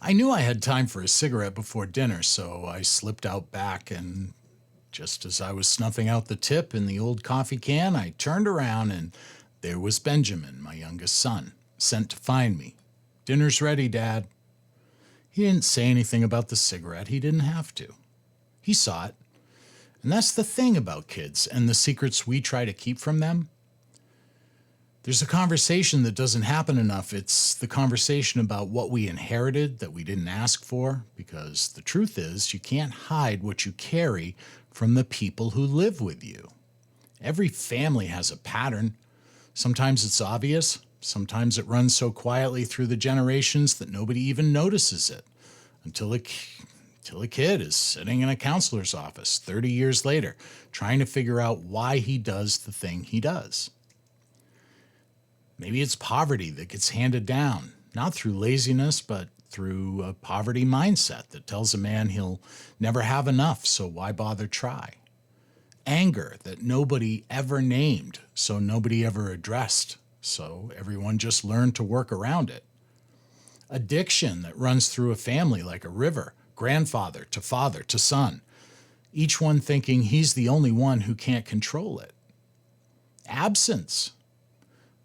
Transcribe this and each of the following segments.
I knew I had time for a cigarette before dinner, so I slipped out back, and just as I was snuffing out the tip in the old coffee can, I turned around and there was Benjamin, my youngest son, sent to find me. "Dinner's ready, Dad." He didn't say anything about the cigarette. He didn't have to. He saw it. And that's the thing about kids and the secrets we try to keep from them. There's a conversation that doesn't happen enough. It's the conversation about what we inherited that we didn't ask for, because the truth is, you can't hide what you carry from the people who live with you. Every family has a pattern. Sometimes it's obvious. Sometimes it runs so quietly through the generations that nobody even notices it until a kid is sitting in a counselor's office 30 years later trying to figure out why he does the thing he does. Maybe it's poverty that gets handed down, not through laziness, but through a poverty mindset that tells a man he'll never have enough, so why bother try? Anger that nobody ever named, so nobody ever addressed, so everyone just learned to work around it. Addiction that runs through a family like a river, grandfather to son, each one thinking he's the only one who can't control it. Absence.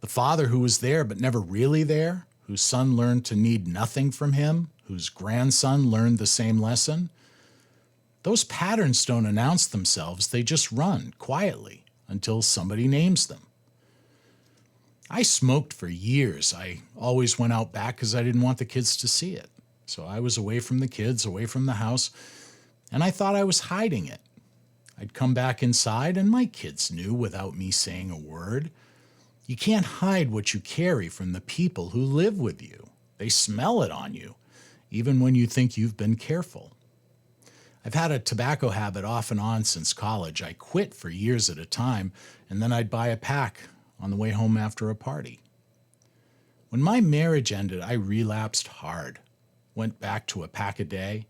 The father who was there but never really there, whose son learned to need nothing from him, whose grandson learned the same lesson. Those patterns don't announce themselves, they just run quietly until somebody names them. I smoked for years. I always went out back because I didn't want the kids to see it. So I was away from the kids, away from the house, and I thought I was hiding it. I'd come back inside and my kids knew without me saying a word. You can't hide what you carry from the people who live with you. They smell it on you, even when you think you've been careful. I've had a tobacco habit off and on since college. I quit for years at a time, and then I'd buy a pack on the way home after a party. When my marriage ended, I relapsed hard, went back to a pack a day.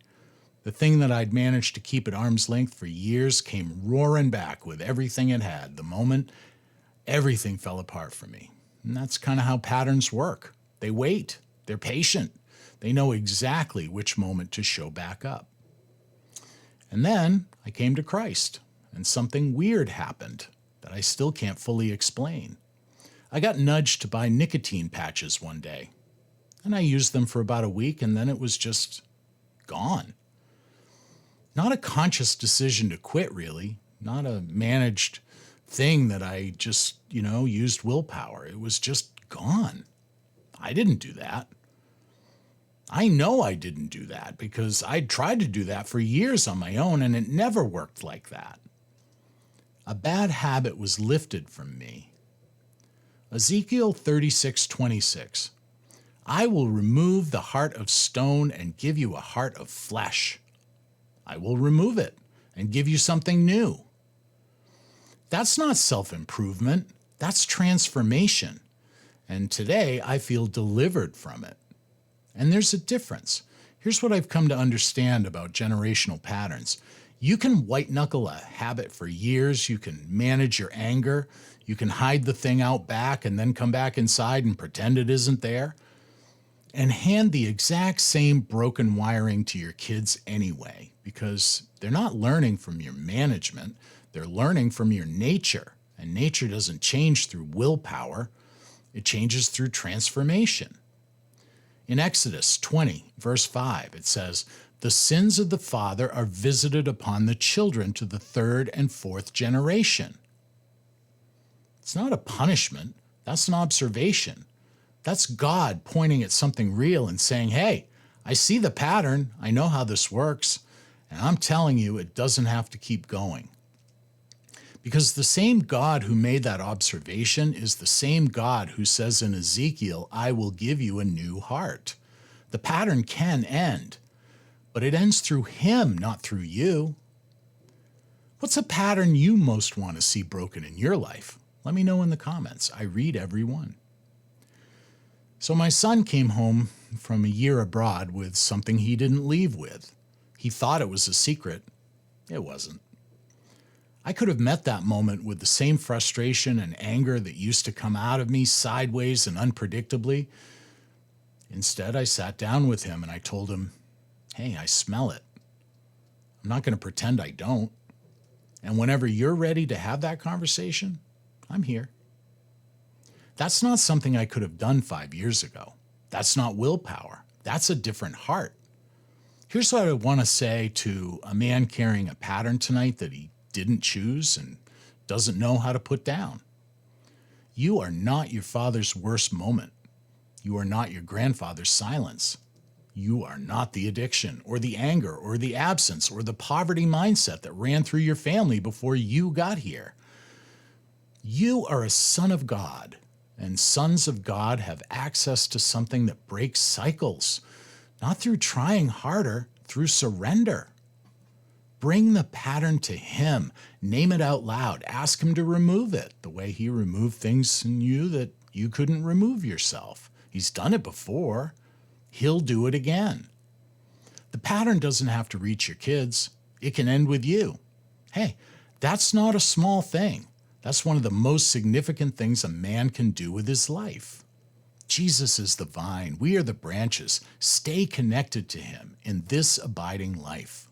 The thing that I'd managed to keep at arm's length for years came roaring back with everything it had. The moment everything fell apart for me. And that's kind of how patterns work. They wait. They're patient. They know exactly which moment to show back up. And then I came to Christ, and something weird happened that I still can't fully explain. I got nudged to buy nicotine patches one day, and I used them for about a week, and then it was just gone. Not a conscious decision to quit, really. Not a managed thing that I just, used willpower. It was just gone. I didn't do that. I know I didn't do that because I'd tried to do that for years on my own and it never worked like that. A bad habit was lifted from me. Ezekiel 36:26. I will remove the heart of stone and give you a heart of flesh. I will remove it and give you something new. That's not self-improvement. That's transformation. And today I feel delivered from it. And there's a difference. Here's what I've come to understand about generational patterns. You can white-knuckle a habit for years. You can manage your anger. You can hide the thing out back and then come back inside and pretend it isn't there. And hand the exact same broken wiring to your kids anyway, because they're not learning from your management. They're learning from your nature. And nature doesn't change through willpower. It changes through transformation. In Exodus 20, verse 5, it says, "The sins of the father are visited upon the children to the third and fourth generation." It's not a punishment. That's an observation. That's God pointing at something real and saying, hey, I see the pattern. I know how this works. And I'm telling you, it doesn't have to keep going. Because the same God who made that observation is the same God who says in Ezekiel, I will give you a new heart. The pattern can end, but it ends through him, not through you. What's a pattern you most want to see broken in your life? Let me know in the comments. I read every one. So my son came home from a year abroad with something he didn't leave with. He thought it was a secret. It wasn't. I could have met that moment with the same frustration and anger that used to come out of me sideways and unpredictably. Instead, I sat down with him and I told him, hey, I smell it. I'm not going to pretend I don't. And whenever you're ready to have that conversation, I'm here. That's not something I could have done 5 years ago. That's not willpower. That's a different heart. Here's what I want to say to a man carrying a pattern tonight that he didn't choose and doesn't know how to put down. You are not your father's worst moment. You are not your grandfather's silence. You are not the addiction or the anger or the absence or the poverty mindset that ran through your family before you got here. You are a son of God, and sons of God have access to something that breaks cycles, not through trying harder, through surrender. Bring the pattern to him. Name it out loud. Ask him to remove it the way he removed things in you that you couldn't remove yourself. He's done it before. He'll do it again. The pattern doesn't have to reach your kids. It can end with you. Hey, that's not a small thing. That's one of the most significant things a man can do with his life. Jesus is the vine. We are the branches. Stay connected to him in this abiding life.